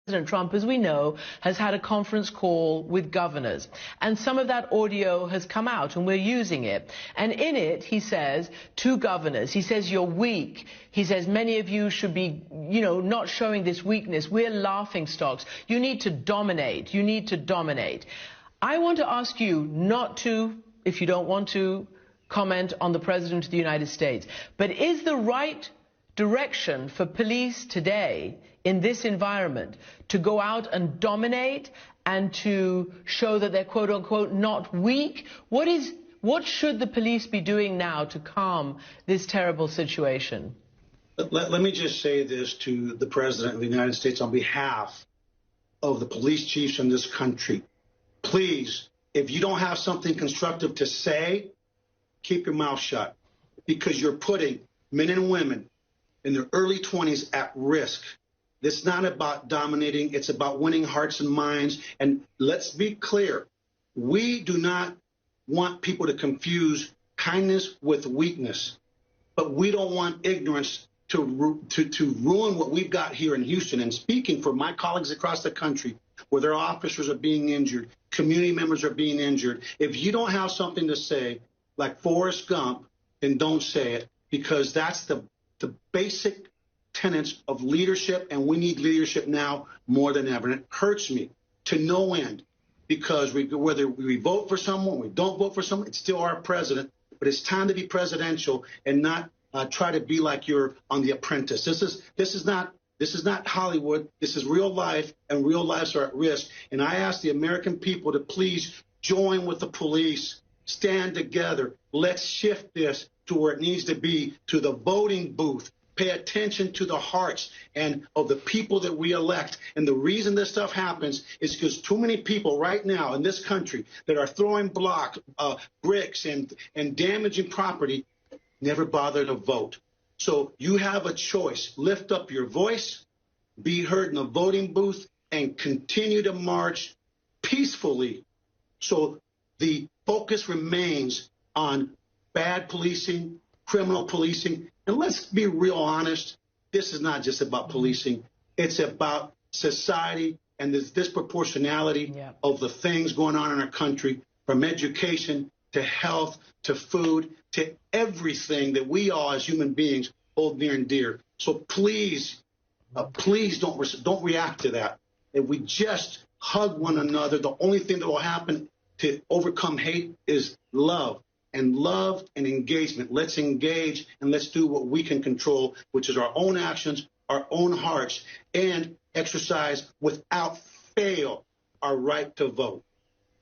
President Trump, as we know, has had a conference call with governors, and some of that audio has come out, and we're using it. And in it, he says to governors, he says, you're weak. He says, many of you should be, not showing this weakness. We're laughing stocks. You need to dominate. You need to dominate. I want to ask you not to, if you don't want to, comment on the President of the United States, but is the right direction for police today in this environment to go out and dominate and to show that they're quote unquote not weak? What should the police be doing now to calm this terrible situation? Let me just say this to the President of the United States on behalf of the police chiefs in this country. Please, if you don't have something constructive to say, keep your mouth shut, because you're putting men and women in their early 20s at risk. It's not about dominating. It's about winning hearts and minds. And let's be clear. We do not want people to confuse kindness with weakness. But we don't want ignorance to ruin what we've got here in Houston. And speaking for my colleagues across the country, where their officers are being injured, community members are being injured, if you don't have something to say, like Forrest Gump, then don't say it, because that's the basic tenets of leadership, and we need leadership now more than ever. And it hurts me to no end, because whether we vote for someone, we don't vote for someone, it's still our president. But it's time to be presidential and not try to be like you're on The Apprentice. This is not Hollywood. This is real life, and real lives are at risk. And I ask the American people to please join with the police, stand together. Let's shift this to where it needs to be, to the voting booth. Pay attention to the hearts and of the people that we elect. And the reason this stuff happens is because too many people right now in this country that are throwing bricks and damaging property never bother to vote. So you have a choice. Lift up your voice, be heard in the voting booth, and continue to march peacefully. So the focus remains on bad policing, criminal policing. And let's be real honest, this is not just about policing. It's about society and this disproportionality of the things going on in our country, from education to health to food to everything that we all as human beings hold near and dear. So please, please don't react to that. If we just hug one another, the only thing that will happen to overcome hate is love. And love and engagement. Let's engage and let's do what we can control, which is our own actions, our own hearts, and exercise without fail our right to vote.